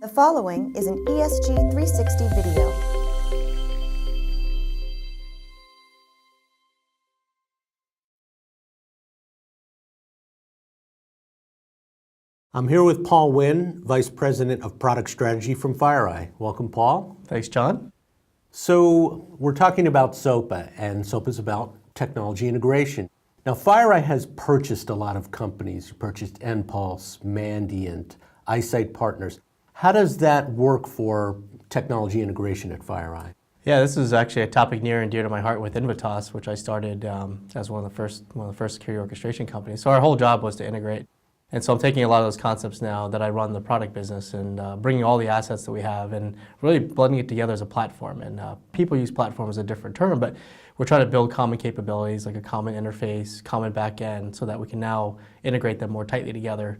The following is an ESG 360 video. I'm here with Paul Nguyen, Vice President of Product Strategy from FireEye. Welcome, Paul. Thanks, John. So we're talking about SOAPA, and SOAPA is about technology integration. Now, FireEye has purchased a lot of companies. You purchased Npulse, Mandiant, iSight Partners. How does that work for technology integration at FireEye? Yeah, this is actually a topic near and dear to my heart with Invitas, which I started as one of the first security orchestration companies. So our whole job was to integrate. And so I'm taking a lot of those concepts now that I run the product business and bringing all the assets that we have and really blending it together as a platform. And people use platform as a different term, but we're trying to build common capabilities like a common interface, common backend, so that we can now integrate them more tightly together,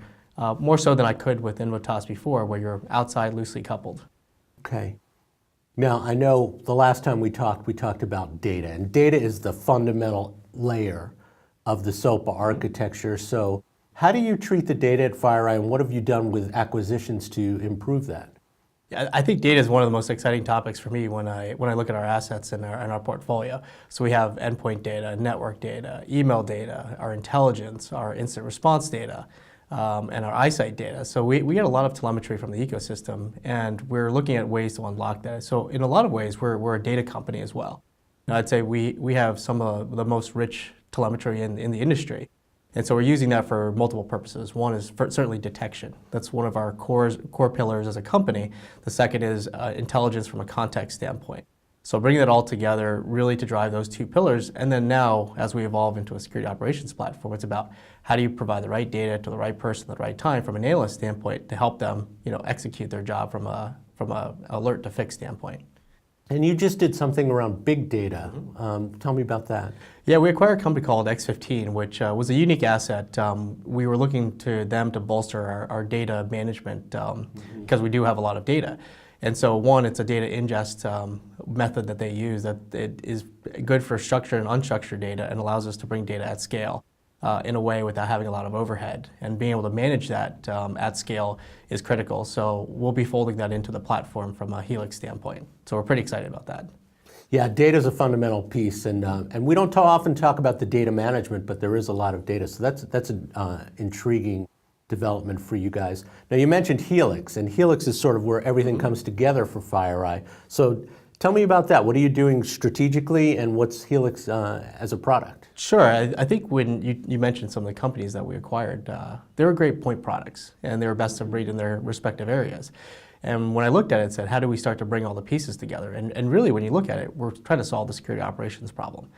more so than I could with Invitas before, where you're outside loosely coupled. Okay. Now, I know the last time we talked about data, and data is the fundamental layer of the SOAPA architecture. So how do you treat the data at FireEye, and what have you done with acquisitions to improve that? Yeah, I think data is one of the most exciting topics for me when I look at our assets in our portfolio. So we have endpoint data, network data, email data, our intelligence, our instant response data, and our iSight data. So we get a lot of telemetry from the ecosystem, and we're looking at ways to unlock that. So in a lot of ways, we're a data company as well. And I'd say we have some of the most rich telemetry in the industry. And so we're using that for multiple purposes. One is certainly detection. That's one of our core pillars as a company. The second is intelligence from a context standpoint. So bringing that all together really to drive those two pillars. And then now, as we evolve into a security operations platform, it's about how do you provide the right data to the right person at the right time from an analyst standpoint to help them, execute their job from a alert to fix standpoint. And you just did something around big data. Tell me about that. Yeah, we acquired a company called X15, which was a unique asset. We were looking to them to bolster our data management because we do have a lot of data. And so one, it's a data ingest method that they use that it is good for structured and unstructured data and allows us to bring data at scale in a way without having a lot of overhead. And being able to manage that at scale is critical. So we'll be folding that into the platform from a Helix standpoint. So we're pretty excited about that. Yeah, data is a fundamental piece, and we don't often talk about the data management, but there is a lot of data. So that's an intriguing development for you guys. Now, you mentioned Helix, and Helix is sort of where everything comes together for FireEye. So tell me about that. What are you doing strategically, and what's Helix as a product? Sure. I think when you mentioned some of the companies that we acquired, they were great point products, and they were best of breed in their respective areas. And when I looked at it, I said, how do we start to bring all the pieces together? And really, when you look at it, we're trying to solve the security operations problem.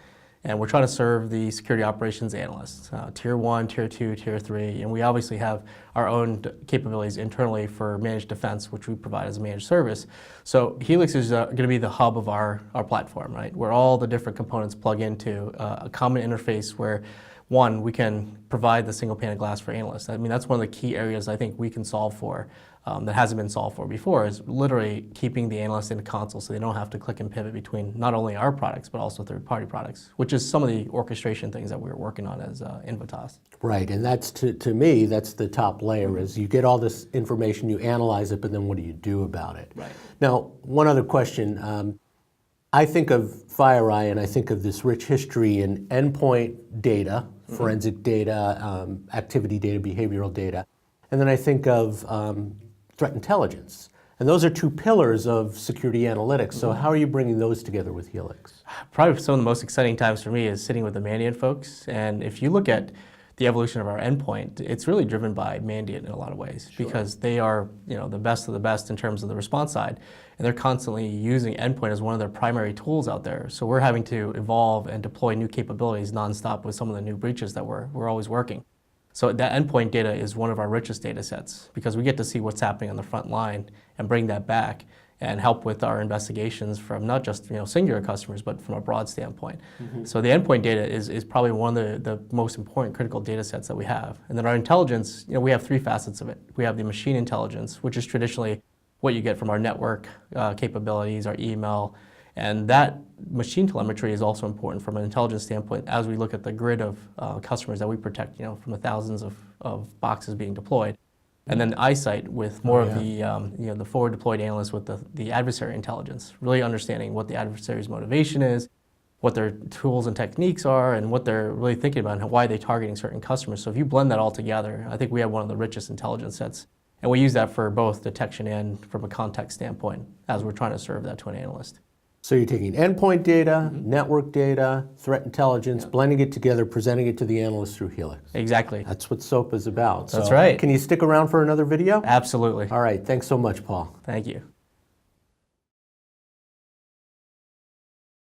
And we're trying to serve the security operations analysts, Tier 1, Tier 2, Tier 3. And we obviously have our own capabilities internally for managed defense, which we provide as a managed service. So Helix is going to be the hub of our platform, right? Where all the different components plug into a common interface where, one, we can provide the single pane of glass for analysts. I mean, that's one of the key areas I think we can solve for that hasn't been solved for before, is literally keeping the analyst in a console so they don't have to click and pivot between not only our products, but also third-party products, which is some of the orchestration things that we were working on as Invitas. Right, and that's, to me, that's the top layer, is you get all this information, you analyze it, but then what do you do about it? Right. Now, one other question. I think of FireEye and I think of this rich history in endpoint data, forensic data, activity data, behavioral data, and then I think of threat intelligence. And those are two pillars of security analytics. So how are you bringing those together with Helix? Probably some of the most exciting times for me is sitting with the Mandiant folks. And if you look at the evolution of our endpoint, it's really driven by Mandiant in a lot of ways, because they are the best of the best in terms of the response side. And they're constantly using endpoint as one of their primary tools out there. So we're having to evolve and deploy new capabilities nonstop with some of the new breaches that we're always working. So that endpoint data is one of our richest data sets because we get to see what's happening on the front line and bring that back and help with our investigations from not just singular customers, but from a broad standpoint. So the endpoint data is probably one of the most important critical data sets that we have. And then our intelligence, we have three facets of it. We have the machine intelligence, which is traditionally what you get from our network capabilities, our email, and that machine telemetry is also important from an intelligence standpoint as we look at the grid of customers that we protect, from the thousands of boxes being deployed. And then eyesight with more of the forward deployed analyst with the adversary intelligence, really understanding what the adversary's motivation is, what their tools and techniques are, and what they're really thinking about and why they're targeting certain customers. So if you blend that all together, I think we have one of the richest intelligence sets. And we use that for both detection and from a context standpoint as we're trying to serve that twin analyst. So you're taking endpoint data, network data, threat intelligence, blending it together, presenting it to the analyst through Helix. Exactly. That's what SOAPA is about. That's right. Can you stick around for another video? Absolutely. All right, thanks so much, Paul. Thank you.